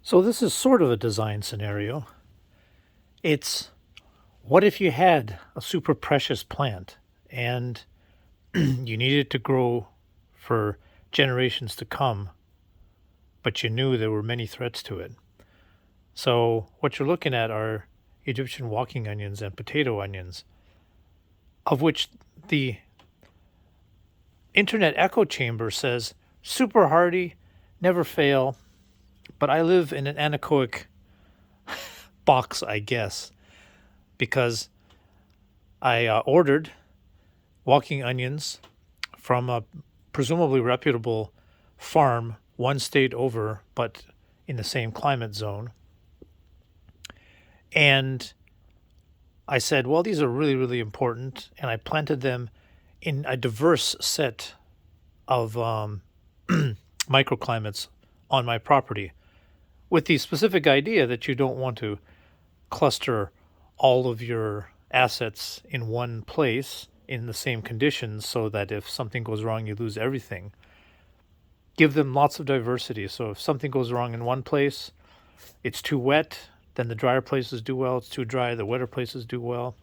So this is sort of a design scenario. It's what if you had a super precious plant and you needed it to grow for generations to come, but you knew there were many threats to it. So what you're looking at are Egyptian walking onions and potato onions, of which the internet echo chamber says super hardy, never fail, but I live in an anechoic box, I guess, because I ordered walking onions from a presumably reputable farm one state over, but in the same climate zone. And I said, well, these are really, really important. And I planted them in a diverse set of microclimates on my property with the specific idea that you don't want to cluster all of your assets in one place in the same conditions so that if something goes wrong, you lose everything. Give them lots of diversity. So if something goes wrong in one place, it's too wet, then the drier places do well. It's too dry, the wetter places do well.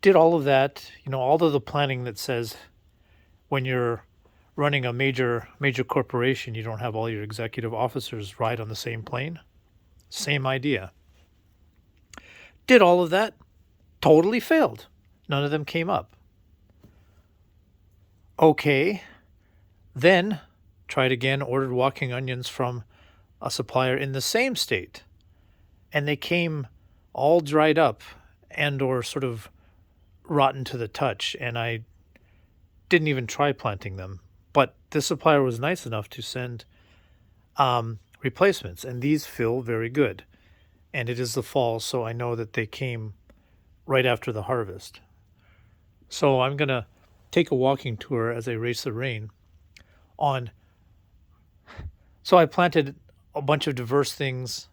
Did all of that, all of the planning that says when you're running a major corporation, you don't have all your executive officers ride on the same plane. Same idea. Did all of that, totally failed. None of them came up. Okay, then tried again, ordered walking onions from a supplier in the same state, and they came all dried up and or sort of rotten to the touch, and I didn't even try planting them. But this supplier was nice enough to send replacements, and these feel very good. And it is the fall, so I know that they came right after the harvest. So I'm going to take a walking tour as I race the rain on. So I planted a bunch of diverse things,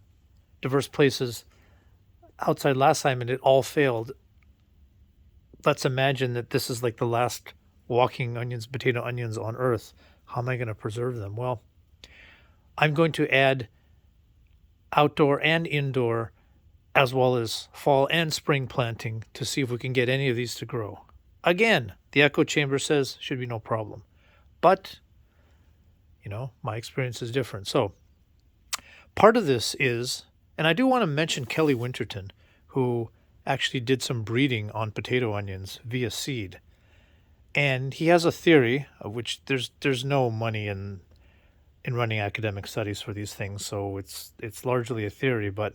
diverse places outside last time, and it all failed. Let's imagine that this is like the last walking onions, potato onions on earth. How am I going to preserve them? Well, I'm going to add outdoor and indoor, as well as fall and spring planting to see if we can get any of these to grow. Again, the echo chamber says should be no problem. But, my experience is different. So part of this is, and I do want to mention Kelly Winterton, who actually did some breeding on potato onions via seed. And he has a theory of which there's no money in running academic studies for these things, so it's largely a theory. But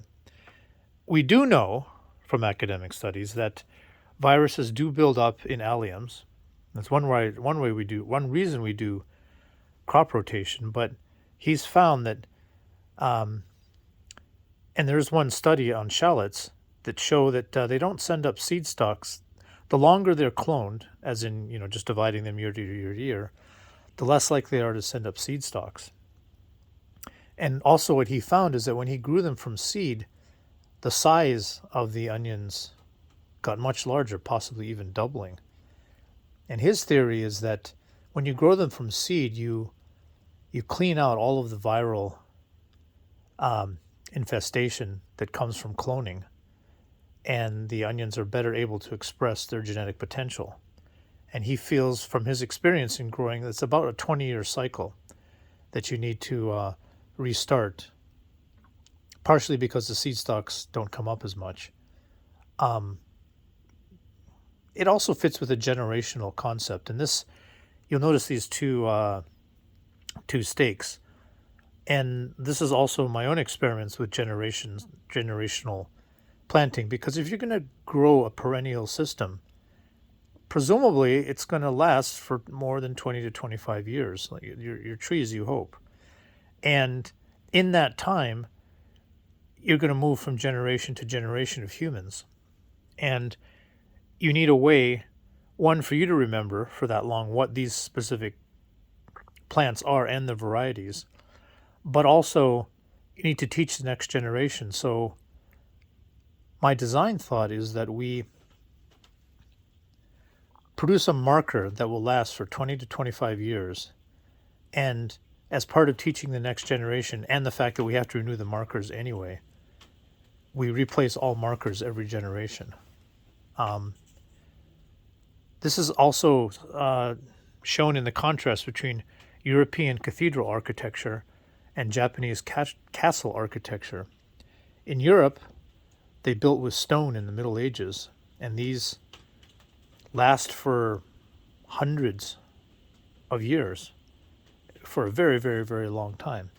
we do know from academic studies that viruses do build up in alliums. That's one reason we do crop rotation. But he's found that, and there's one study on shallots that show that they don't send up seed stocks. The longer they're cloned, as in just dividing them year to year to year, the less likely they are to send up seed stocks. And also what he found is that when he grew them from seed, the size of the onions got much larger, possibly even doubling. And his theory is that when you grow them from seed, you clean out all of the viral infestation that comes from cloning, and the onions are better able to express their genetic potential. And he feels from his experience in growing, it's about a 20-year cycle that you need to restart, partially because the seed stocks don't come up as much. It also fits with a generational concept. And this, you'll notice these two stakes. And this is also my own experiments with generational planting, because if you're going to grow a perennial system, presumably it's going to last for more than 20 to 25 years, like your trees, you hope. And in that time, you're going to move from generation to generation of humans. And you need a way, one, for you to remember for that long what these specific plants are and the varieties, but also you need to teach the next generation. So my design thought is that we produce a marker that will last for 20 to 25 years and as part of teaching the next generation, and the fact that we have to renew the markers anyway, we replace all markers every generation. This is also shown in the contrast between European cathedral architecture and Japanese castle architecture. In Europe, they built with stone in the Middle Ages, and these last for hundreds of years, for a very, very, very long time,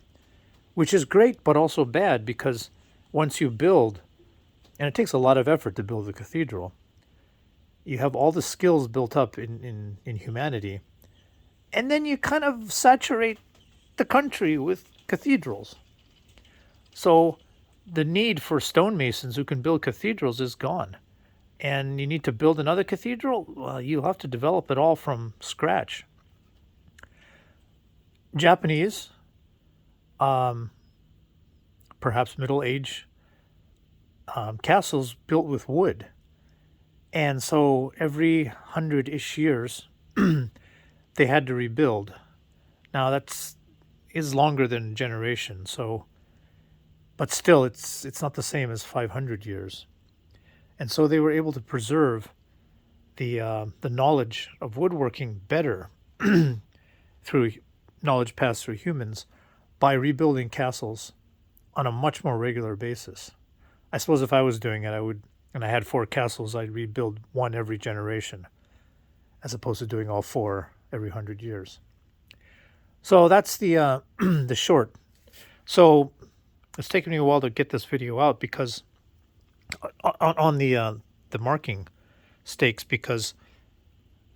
which is great but also bad, because once you build, and it takes a lot of effort to build a cathedral, you have all the skills built up in humanity, and then you kind of saturate the country with cathedrals. So the need for stonemasons who can build cathedrals is gone. And you need to build another cathedral? Well, you'll have to develop it all from scratch. Japanese, perhaps Middle Age castles built with wood. And so every 100-ish years, they had to rebuild. Now is longer than a generation, so, but still, it's not the same as 500 years. And so they were able to preserve the knowledge of woodworking better through knowledge passed through humans by rebuilding castles on a much more regular basis. I suppose if I was doing it, I would, and I had 4 castles, I'd rebuild one every generation, as opposed to doing all 4 every 100 years. So that's the the short. So it's taken me a while to get this video out, because on the marking stakes, because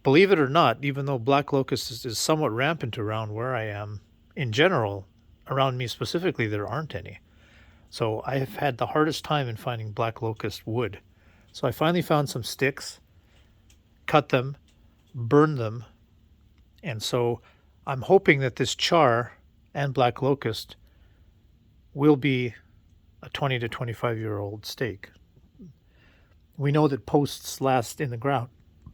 believe it or not, even though black locust is somewhat rampant around where I am, in general, around me specifically, there aren't any. So I have had the hardest time in finding black locust wood. So I finally found some sticks, cut them, burned them, and so I'm hoping that this char and black locust will be a 20 to 25-year-old stake. We know that posts last in the ground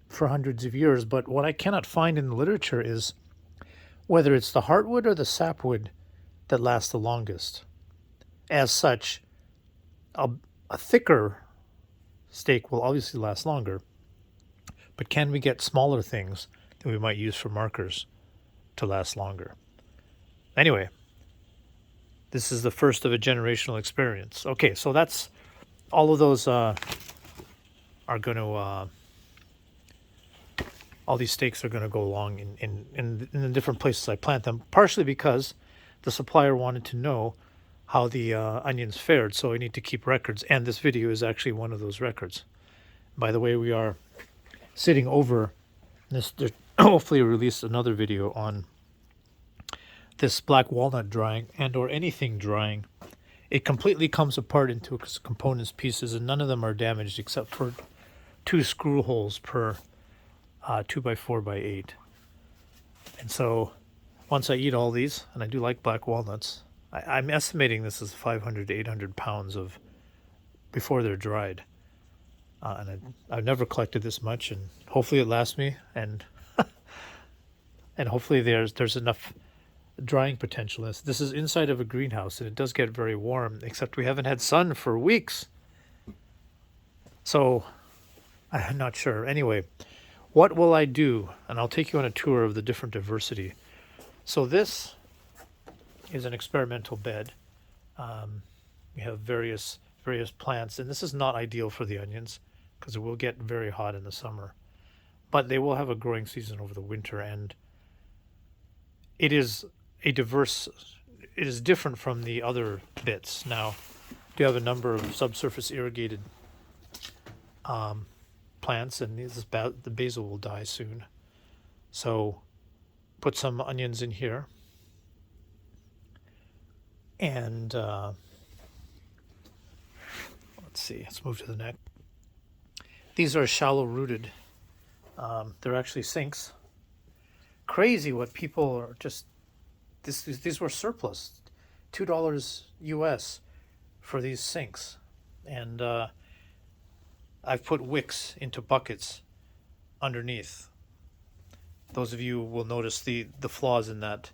for hundreds of years, but what I cannot find in the literature is whether it's the heartwood or the sapwood that lasts the longest. As such, a thicker stake will obviously last longer, but can we get smaller things that we might use for markers to last longer? Anyway, this is the first of a generational experience. Okay, so that's all of those are going to all these stakes are going to go along in the different places I plant them, partially because the supplier wanted to know how the onions fared, so I need to keep records, and this video is actually one of those records. By the way, we are sitting over this. Hopefully release another video on this black walnut drying and or anything drying. It completely comes apart into its components pieces, and none of them are damaged except for 2 screw holes per 2x4x8. And so once I eat all these, and I do like black walnuts, I'm estimating this is 500 to 800 pounds of before they're dried. And I've never collected this much, and hopefully it lasts me, and and hopefully there's enough drying potential. This is inside of a greenhouse, and it does get very warm, except we haven't had sun for weeks. So I'm not sure. Anyway, what will I do? And I'll take you on a tour of the different diversity. So this is an experimental bed. We have various plants, and this is not ideal for the onions because it will get very hot in the summer, but they will have a growing season over the winter, and it is different from the other bits. Now, do have a number of subsurface irrigated plants, and the basil will die soon. So put some onions in here, and let's see, let's move to the next. These are shallow rooted. They're actually sinks. Crazy what people are just, these were surplus, $2 US for these sinks. And I've put wicks into buckets underneath. Those of you will notice the flaws in that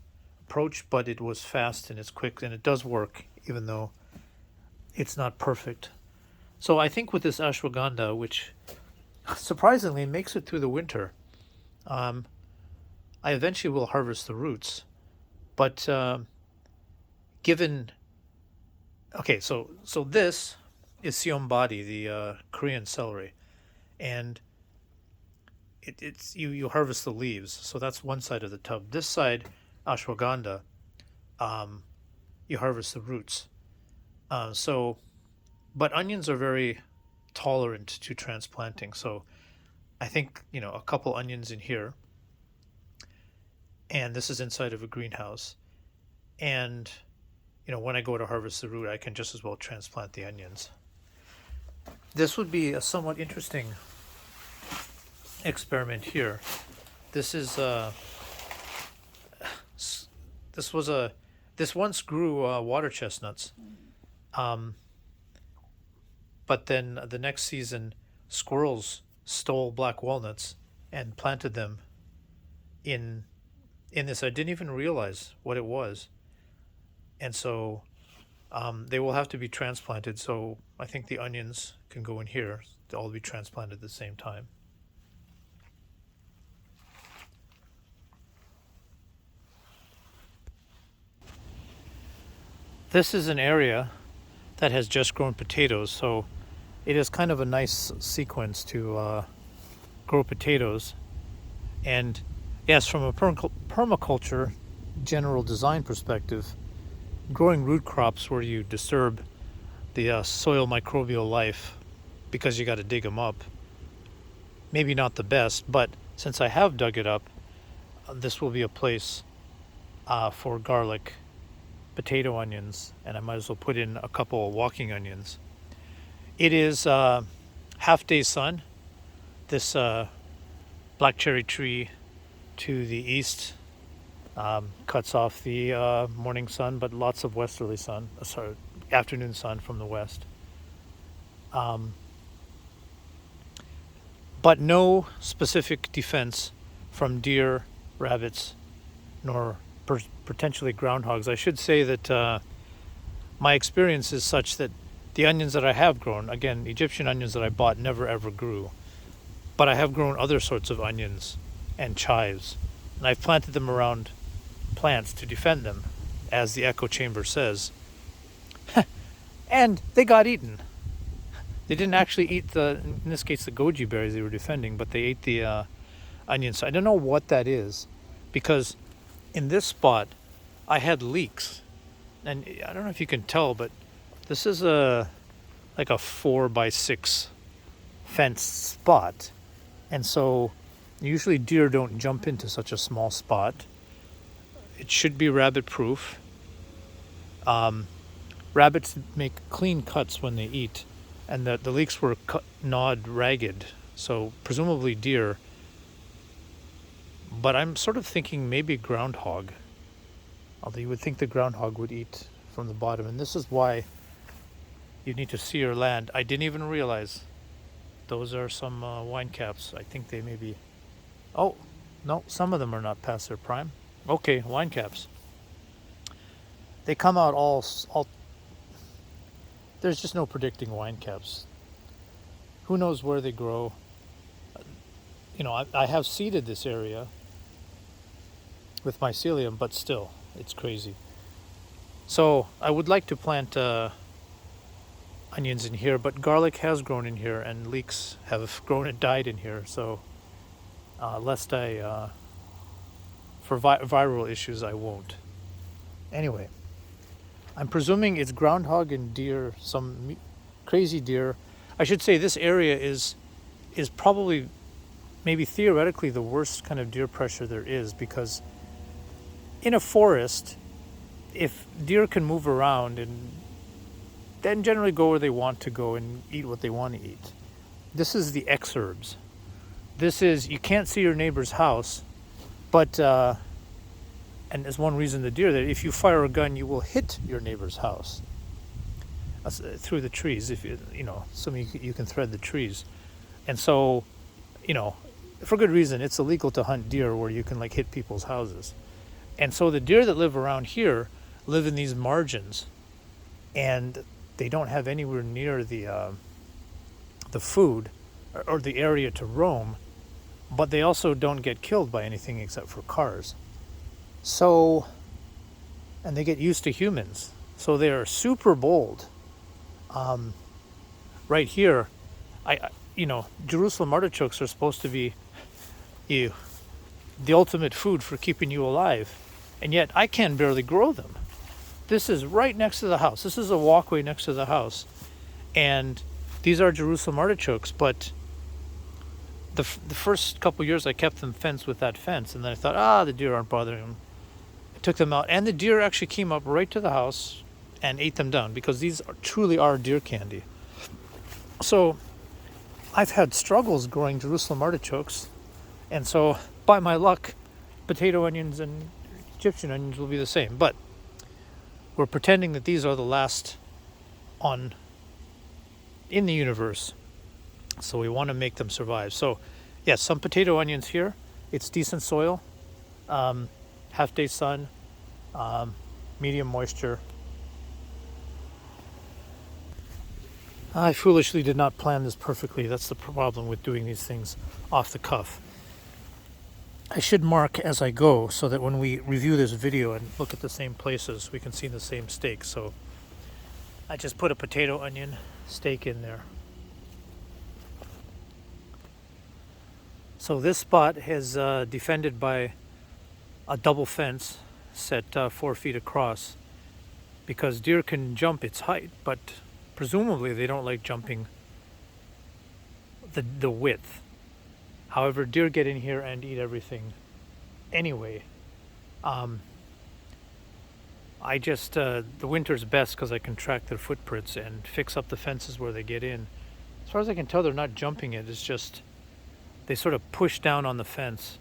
approach, but it was fast and it's quick and it does work, even though it's not perfect. So I think with this ashwagandha, which surprisingly makes it through the winter, um, I eventually will harvest the roots. But given okay, so this is siombadi, the Korean celery, and it's you harvest the leaves. So that's one side of the tub. This side, ashwagandha, um, you harvest the roots. So, but onions are very tolerant to transplanting. So I think a couple onions in here, and this is inside of a greenhouse, and when I go to harvest the root, I can just as well transplant the onions. This would be a somewhat interesting experiment here. This is this once grew water chestnuts, but then the next season squirrels stole black walnuts and planted them in this. I didn't even realize what it was, and so they will have to be transplanted. So I think the onions can go in here. They'll all be transplanted at the same time. This is an area that has just grown potatoes, so it is kind of a nice sequence to grow potatoes. And yes, from a permaculture general design perspective, growing root crops where you disturb the soil microbial life because you got to dig them up, maybe not the best, but since I have dug it up, this will be a place for garlic, potato onions, and I might as well put in a couple of walking onions. It is half day sun. This black cherry tree to the east cuts off the morning sun, but lots of westerly sun, afternoon sun from the west. But no specific defense from deer, rabbits, nor potentially groundhogs. I should say that my experience is such that the onions that I have grown, again, Egyptian onions that I bought never ever grew, but I have grown other sorts of onions and chives, and I've planted them around plants to defend them, as the echo chamber says. And they got eaten. They didn't actually eat in this case, the goji berries they were defending, but they ate the onions. So I don't know what that is, because in this spot, I had leeks, and I don't know if you can tell, but this is like a 4x6 fenced spot, and so usually deer don't jump into such a small spot. It should be rabbit proof. Rabbits make clean cuts when they eat, and the leeks were gnawed ragged, so presumably deer. But I'm sort of thinking maybe groundhog, although you would think the groundhog would eat from the bottom, and this is why you need to see your land. I didn't even realize those are some wine caps. I think they may be, oh no, some of them are not past their prime. Okay, wine caps. They come out all there's just no predicting wine caps. Who knows where they grow? I have seeded this area with mycelium, but still, it's crazy. So I would like to plant onions in here, but garlic has grown in here, and leeks have grown and died in here. So lest I, for viral issues, I won't. Anyway, I'm presuming it's groundhog and deer, some crazy deer. I should say this area is probably, maybe theoretically, the worst kind of deer pressure there is, because in a forest, if deer can move around and then generally go where they want to go and eat what they want to eat, this is the exurbs. This is, you can't see your neighbor's house, but and there's one reason the deer, that if you fire a gun, you will hit your neighbor's house through the trees. If assuming you can thread the trees, and so, for good reason, it's illegal to hunt deer where you can hit people's houses. And so the deer that live around here live in these margins, and they don't have anywhere near the food or the area to roam, but they also don't get killed by anything except for cars. So, and they get used to humans. So they are super bold. Right here, Jerusalem artichokes are supposed to be the ultimate food for keeping you alive. And yet I can barely grow them. This is right next to the house. This is a walkway next to the house. And these are Jerusalem artichokes, but the first couple years I kept them fenced with that fence, and then I thought, the deer aren't bothering them. I took them out, and the deer actually came up right to the house and ate them down, because these truly are deer candy. So I've had struggles growing Jerusalem artichokes, and so by my luck, potato onions and Egyptian onions will be the same. But we're pretending that these are the last in the universe. So we want to make them survive. So yes, some potato onions here. It's decent soil, half day sun, medium moisture. I foolishly did not plan this perfectly. That's the problem with doing these things off the cuff. I should mark as I go so that when we review this video and look at the same places, we can see the same steak. So I just put a potato onion steak in there. So this spot is defended by a double fence set 4 feet across, because deer can jump its height, but presumably they don't like jumping the width. However, deer get in here and eat everything anyway. I just, the winter's best because I can track their footprints and fix up the fences where they get in. As far as I can tell, they're not jumping it. It's just they sort of push down on the fence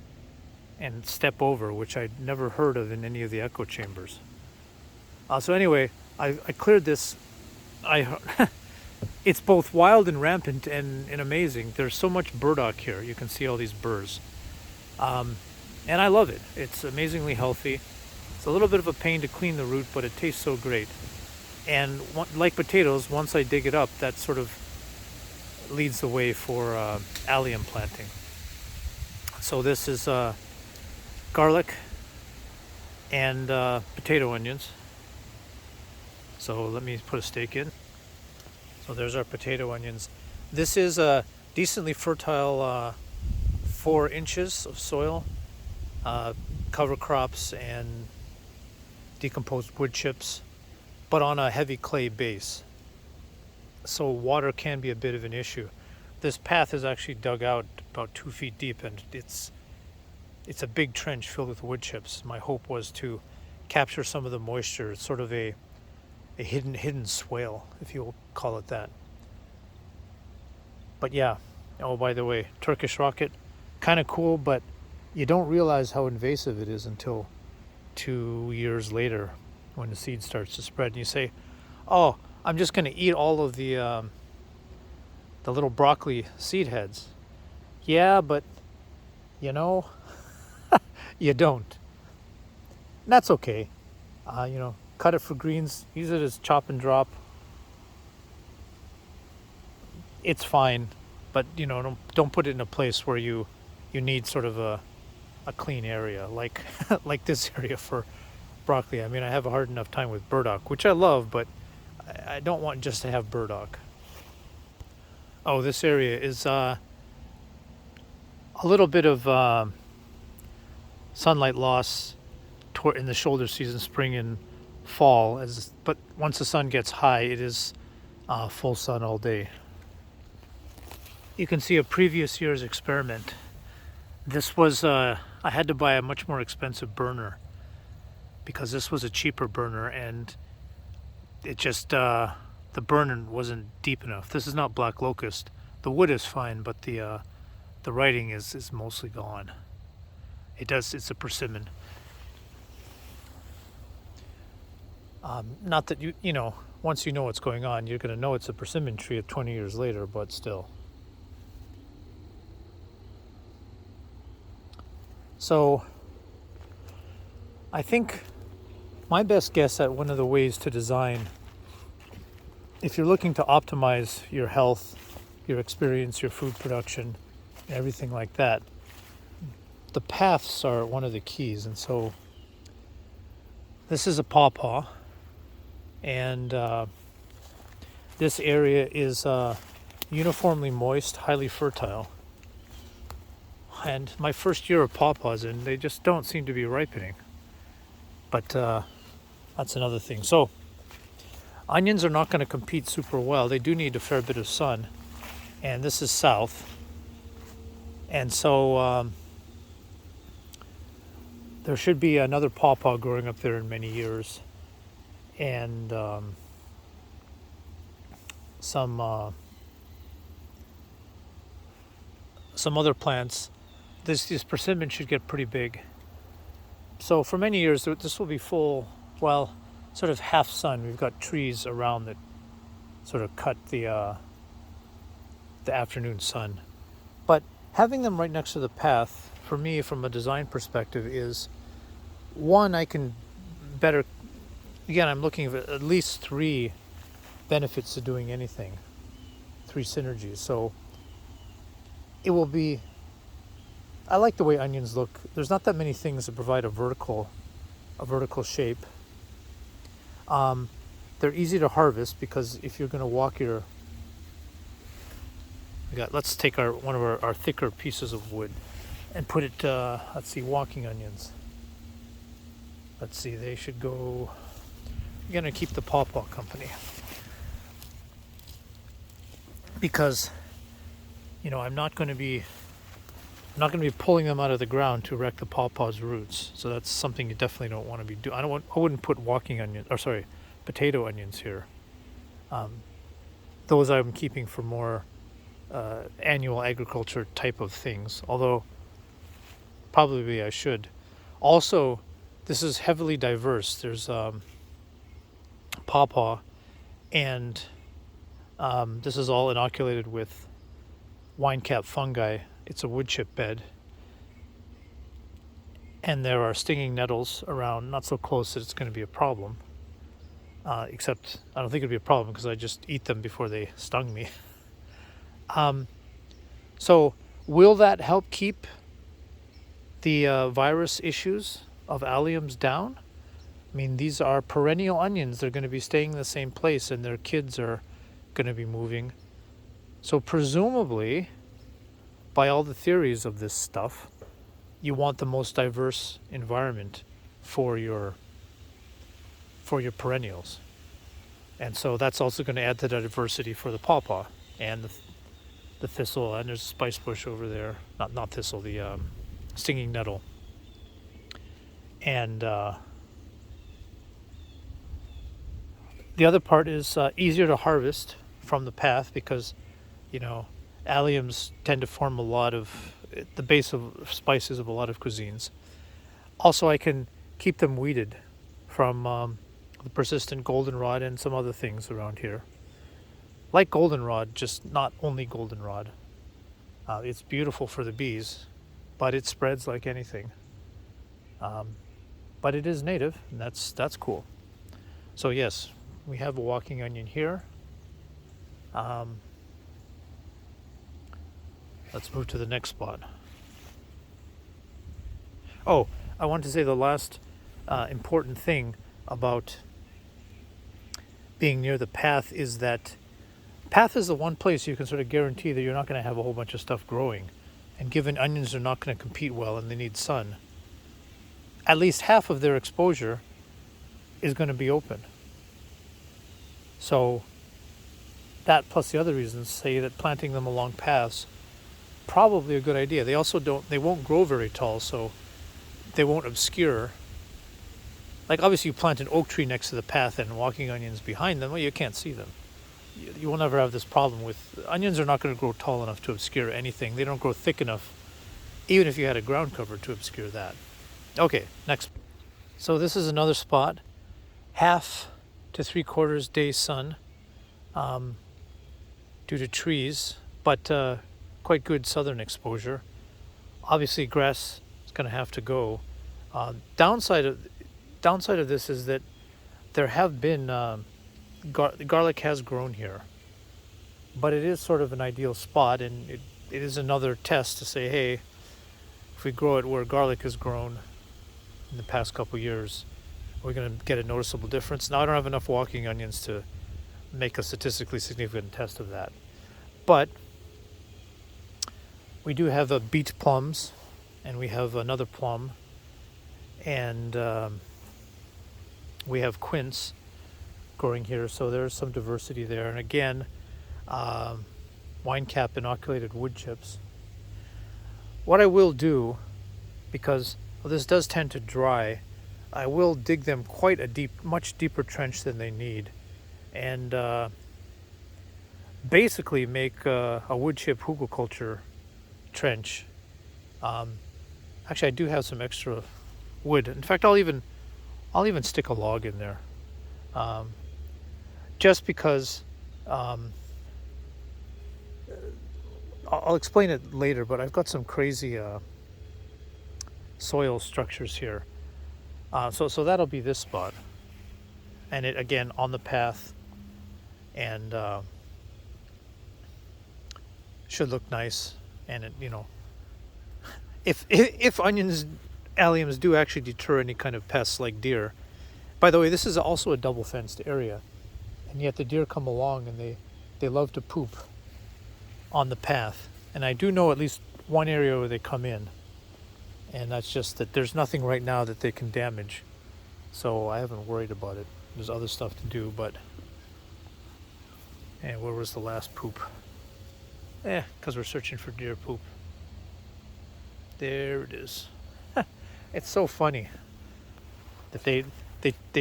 and step over, which I'd never heard of in any of the echo chambers. So anyway, I cleared this. It's both wild and rampant and amazing. There's so much burdock here. You can see all these burrs. And I love it. It's amazingly healthy. It's a little bit of a pain to clean the root, but it tastes so great. And like potatoes, once I dig it up, that sort of leads the way for allium planting. So this is garlic and potato onions. So let me put a stake in. So there's our potato onions. This is a decently fertile 4 inches of soil, cover crops and decomposed wood chips, but on a heavy clay base. So water can be a bit of an issue. This path is actually dug out about 2 feet deep, and it's a big trench filled with wood chips. My hope was to capture some of the moisture. It's sort of a hidden swale, if you'll call it that. But yeah, oh, by the way, Turkish rocket, kind of cool, but you don't realize how invasive it is until 2 years later when the seed starts to spread. And you say, oh, I'm just going to eat all of the little broccoli seed heads. Yeah, but you know, you don't. And that's okay. Cut it for greens, use it as chop and drop. It's fine, but don't put it in a place where you need sort of a clean area like like this area for broccoli. I mean, I have a hard enough time with burdock, which I love, but I don't want just to have burdock. Oh, this area is a little bit of sunlight loss in the shoulder season, spring and fall, but once the sun gets high, it is full sun all day. You can see a previous year's experiment. This was I had to buy a much more expensive burner because this was a cheaper burner, and it just the burn wasn't deep enough. This is not black locust. The wood is fine, but the writing is mostly gone. It's a persimmon. Not that once you know what's going on, you're going to know it's a persimmon tree 20 years later, but still. So I think my best guess at one of the ways to design, if you're looking to optimize your health, your experience, your food production, everything like that, the paths are one of the keys. And so this is a pawpaw, and this area is uniformly moist, highly fertile. And my first year of pawpaws, and they just don't seem to be ripening. But that's another thing. So onions are not going to compete super well. They do need a fair bit of sun. And this is south. And so there should be another pawpaw growing up there in many years. And some other plants. This persimmon should get pretty big. So for many years, this will be full, well, sort of half sun. We've got trees around that sort of cut the afternoon sun. But having them right next to the path, for me, from a design perspective, is one, I can better, again, I'm looking at least 3 benefits to doing anything, 3 synergies. So it will be, I like the way onions look. There's not that many things that provide a vertical shape. They're easy to harvest because if you're going to walk your, let's take one of our thicker pieces of wood and put it, let's see, walking onions. Let's see, they should go, I'm going to keep the pawpaw company. Because, I'm not going to be pulling them out of the ground to wreck the pawpaw's roots. So that's something you definitely don't want to be doing. I wouldn't put potato onions here. Those I'm keeping for more annual agriculture type of things. Although probably I should. Also, this is heavily diverse. There's pawpaw, and this is all inoculated with wine cap fungi. It's a wood chip bed, and there are stinging nettles around, not so close that it's going to be a problem, except I don't think it'd be a problem because I just eat them before they stung me. So will that help keep the virus issues of alliums down? I mean, these are perennial onions. They're going to be staying in the same place, and their kids are going to be moving. So presumably, by all the theories of this stuff, you want the most diverse environment for your perennials. And so that's also going to add to the diversity for the pawpaw and the thistle, and there's a spice bush over there. Not thistle, the stinging nettle. And the other part is easier to harvest from the path because, alliums tend to form the base of spices of a lot of cuisines. Also, I can keep them weeded from the persistent goldenrod and some other things around here. Like goldenrod, just not only goldenrod. It's beautiful for the bees, but it spreads like anything. But it is native, and that's cool. So yes, we have a walking onion here. Let's move to the next spot. Oh, I want to say the last important thing about being near the path is that path is the one place you can sort of guarantee that you're not going to have a whole bunch of stuff growing. And given onions are not going to compete well and they need sun, at least half of their exposure is going to be open. So that plus the other reasons say that planting them along paths probably a good idea. They won't grow very tall, so they won't obscure. Like obviously you plant an oak tree next to the path and walking onions behind them, well, you can't see them. You will never have this problem with onions are not going to grow tall enough to obscure anything. They don't grow thick enough, even if you had a ground cover, to obscure that. Okay, next. So this is another spot, 1/2 to 3/4 day sun, due to trees, but quite good southern exposure. Obviously, grass is going to have to go. Downside of downside of this is that there have been garlic has grown here, but it is sort of an ideal spot, and it is another test to say, hey, if we grow it where garlic has grown in the past couple years, we're going to get a noticeable difference. Now, I don't have enough walking onions to make a statistically significant test of that, but we do have beet plums, and we have another plum, and we have quince growing here, so there's some diversity there. And again, wine cap inoculated wood chips. What I will do, because this does tend to dry, I will dig them quite a much deeper trench than they need, and basically make a wood chip hugelkultur trench. Actually, I do have some extra wood. In fact, I'll even stick a log in there, just because. I'll explain it later, but I've got some crazy soil structures here. So that'll be this spot, and it again on the path, and should look nice. And it, if onions, alliums do actually deter any kind of pests like deer. By the way, this is also a double fenced area, and yet the deer come along and they love to poop on the path. And I do know at least one area where they come in, and that's just that there's nothing right now that they can damage, so I haven't worried about it. There's other stuff to do, but and where was the last poop? Because we're searching for deer poop. There it is. It's so funny that they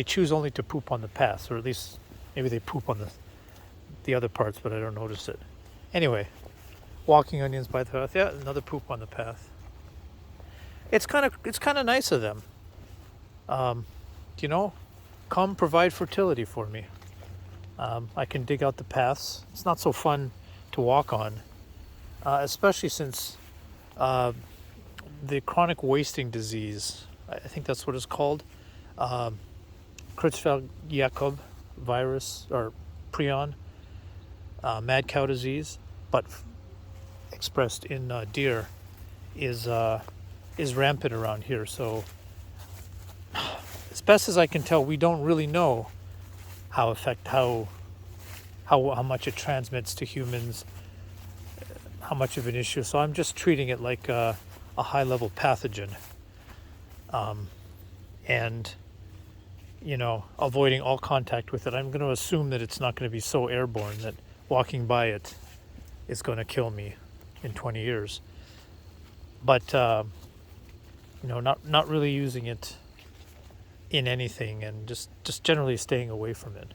choose only to poop on the path, or at least maybe they poop on the other parts, but I don't notice it. Anyway, walking onions by the path. Yeah, another poop on the path. It's kind of nice of them. Come provide fertility for me. I can dig out the paths. It's not so fun to walk on, especially since the chronic wasting disease, I think that's what it's called, Creutzfeldt-Jakob virus, or prion, mad cow disease, but expressed in deer, is rampant around here. So as best as I can tell, we don't really know how much it transmits to humans, how much of an issue. So I'm just treating it like a high-level pathogen, and avoiding all contact with it. I'm going to assume that it's not going to be so airborne that walking by it is going to kill me in 20 years. But not really using it in anything, and just generally staying away from it.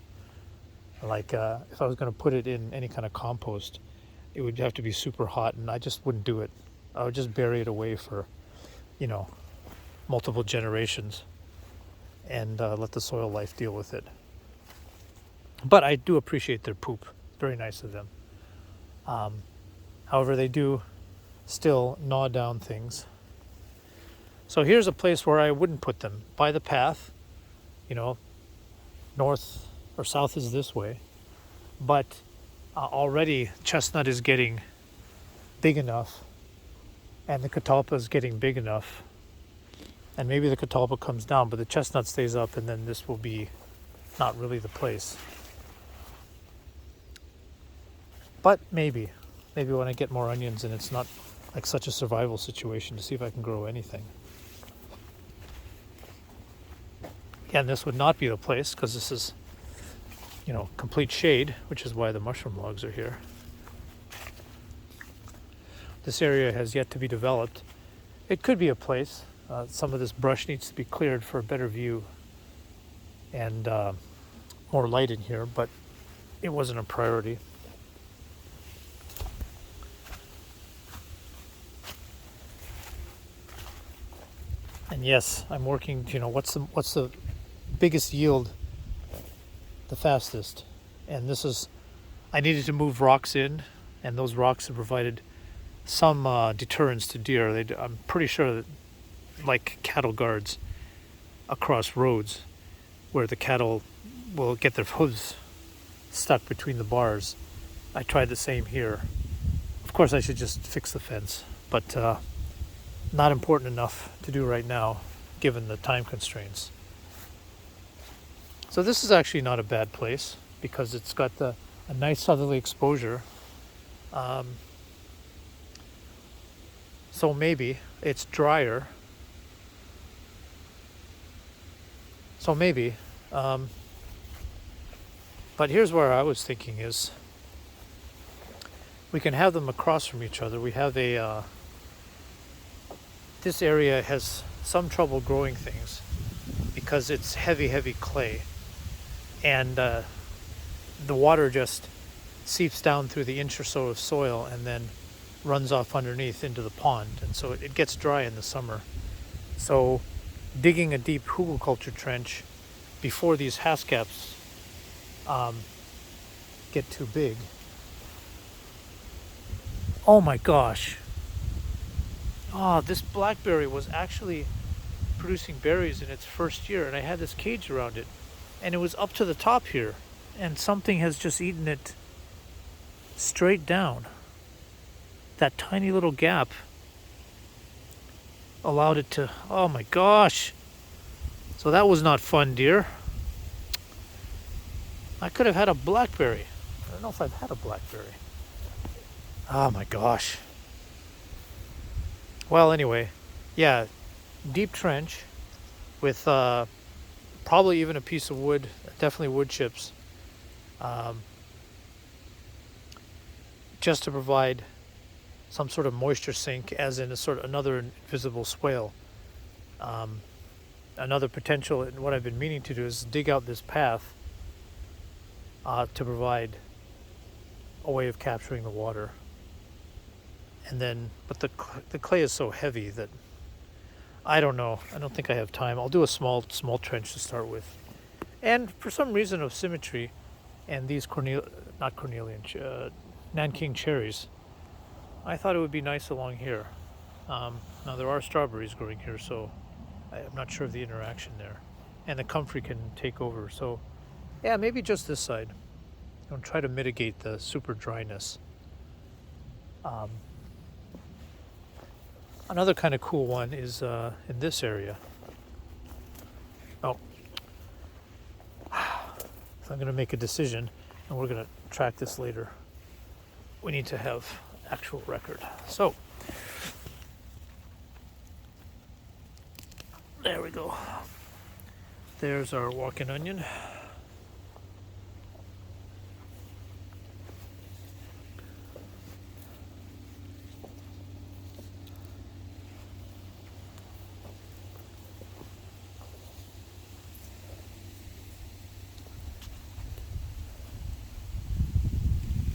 Like if I was going to put it in any kind of compost, it would have to be super hot, and I just wouldn't do it. I would just bury it away for, multiple generations, and let the soil life deal with it. But I do appreciate their poop. Very nice of them. However, they do still gnaw down things. So here's a place where I wouldn't put them. By the path, north or south is this way. But already chestnut is getting big enough, and the catalpa is getting big enough. And maybe the catalpa comes down, but the chestnut stays up, and then this will be not really the place. But maybe when I get more onions and it's not like such a survival situation, to see if I can grow anything. Again, this would not be the place, because this is, complete shade, which is why the mushroom logs are here. This area has yet to be developed. It could be a place. Some of this brush needs to be cleared for a better view and more light in here, but it wasn't a priority. And yes, I'm working, what's the biggest yield the fastest? And I needed to move rocks in, and those rocks have provided some deterrence to deer. I'm pretty sure that, like cattle guards, across roads where the cattle will get their hooves stuck between the bars. I tried the same here. Of course, I should just fix the fence, but not important enough to do right now, given the time constraints. So this is actually not a bad place because it's got a nice southerly exposure. So maybe it's drier. So maybe. But here's where I was thinking is we can have them across from each other. We have this area has some trouble growing things because it's heavy clay. And the water just seeps down through the inch or so of soil and then runs off underneath into the pond. And so it gets dry in the summer. So digging a deep hugelkultur trench before these haskaps get too big. Oh my gosh. This blackberry was actually producing berries in its first year, and I had this cage around it, and it was up to the top here, and something has just eaten it straight down. That tiny little gap allowed it to, oh my gosh. So that was not fun, dear. I could have had a blackberry. I don't know if I've had a blackberry. Oh my gosh. Well, anyway, yeah, deep trench with probably even a piece of wood, definitely wood chips, just to provide some sort of moisture sink, as in a sort of another invisible swale. Another potential, and what I've been meaning to do is dig out this path to provide a way of capturing the water. And then, but the clay is so heavy that I don't know. I don't think I have time. I'll do a small trench to start with. And for some reason of symmetry, and these Nanking cherries, I thought it would be nice along here. Now there are strawberries growing here, so I'm not sure of the interaction there. And the comfrey can take over. So yeah, maybe just this side. I'll try to mitigate the super dryness. Another kind of cool one is in this area. Oh, so I'm going to make a decision, and we're going to track this later. We need to have actual record. So, there we go. There's our walking onion.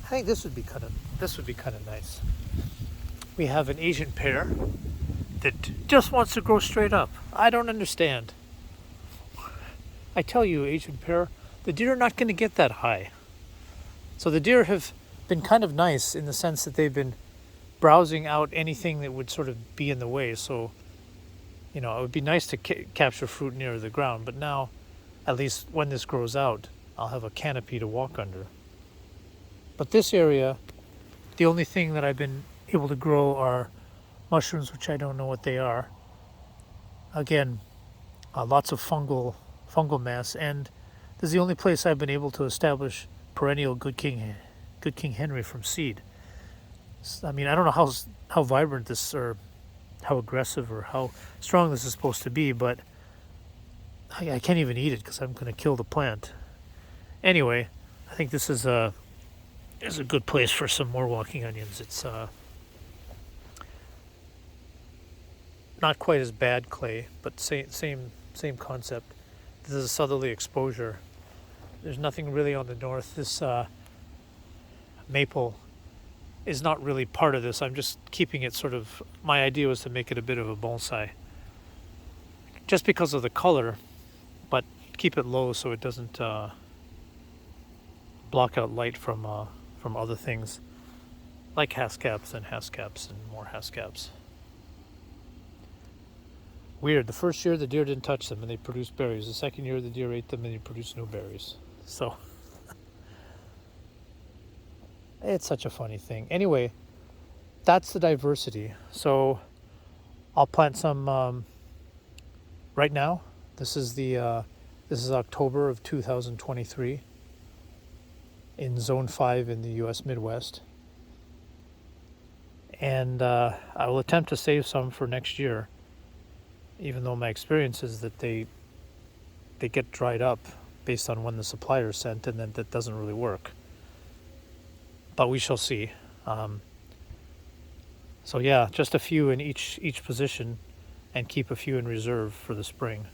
I think this would be kind of nice. We have an Asian pear that just wants to grow straight up. I don't understand. I tell you, Asian pear, the deer are not going to get that high. So the deer have been kind of nice in the sense that they've been browsing out anything that would sort of be in the way. So, it would be nice to capture fruit near the ground. But now, at least when this grows out, I'll have a canopy to walk under. But this area, the only thing that I've been able to grow are mushrooms, which I don't know what they are. Again, lots of fungal mass, and this is the only place I've been able to establish perennial Good King Henry from seed. I mean, I don't know how vibrant this, or how aggressive, or how strong this is supposed to be, but I can't even eat it because I'm going to kill the plant. Anyway, I think this is a good place for some more walking onions. It's not quite as bad clay, but same concept. This is a southerly exposure. There's nothing really on the north. This maple is not really part of this. I'm just keeping it sort of, my idea was to make it a bit of a bonsai. Just because of the color, but keep it low so it doesn't block out light from other things like haskaps and more haskaps. Weird. The first year the deer didn't touch them and they produced berries. The second year the deer ate them and they produced no berries. So it's such a funny thing. Anyway, that's the diversity. So I'll plant some right now. This is October of 2023 in Zone 5 in the U.S. Midwest. And I will attempt to save some for next year, even though my experience is that they get dried up based on when the supplier sent, and then that doesn't really work. But we shall see. So yeah, just a few in each position, and keep a few in reserve for the spring,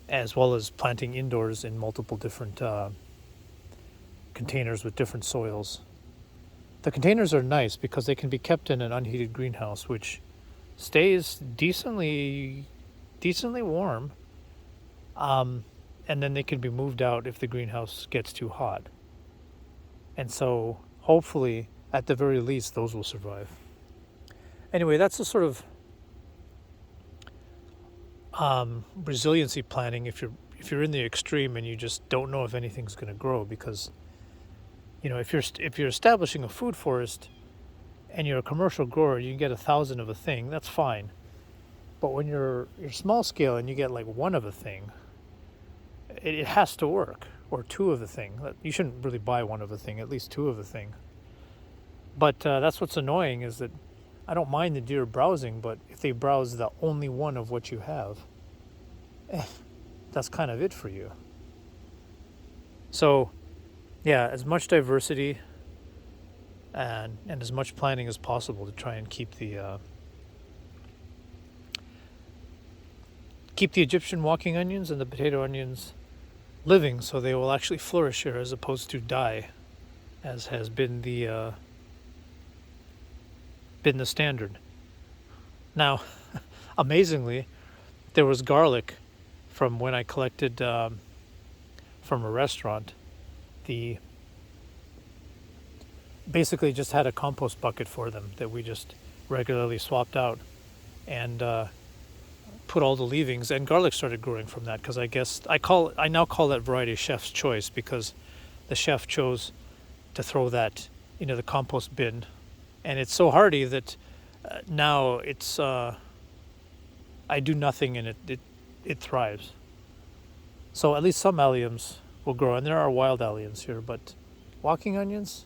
as well as planting indoors in multiple different containers with different soils. The containers are nice because they can be kept in an unheated greenhouse, which stays decently warm, and then they can be moved out if the greenhouse gets too hot. And so hopefully, at the very least, those will survive. Anyway, that's the sort of resiliency planning if you're in the extreme and you just don't know if anything's going to grow, because if you're establishing a food forest and you're a commercial grower, you can get 1,000 of a thing, that's fine. But when you're small scale and you get like one of a thing, it has to work, or two of a thing. You shouldn't really buy one of a thing, at least two of a thing. But that's what's annoying, is that I don't mind the deer browsing, but if they browse the only one of what you have, that's kind of it for you. So yeah, as much diversity and as much planning as possible to try and keep the Egyptian walking onions and the potato onions living, so they will actually flourish here as opposed to die, as has been the standard. Now, amazingly, there was garlic from when I collected from a restaurant. Basically just had a compost bucket for them that we just regularly swapped out, and put all the leavings, and garlic started growing from that, because I guess I now call that variety chef's choice, because the chef chose to throw that into the compost bin, and it's so hardy that now it's I do nothing and it thrives. So at least some alliums will grow, and there are wild alliums here, but walking onions,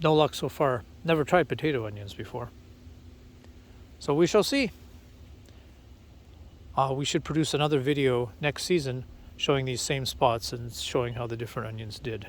no luck so far. Never tried potato onions before. So we shall see. We should produce another video next season showing these same spots and showing how the different onions did.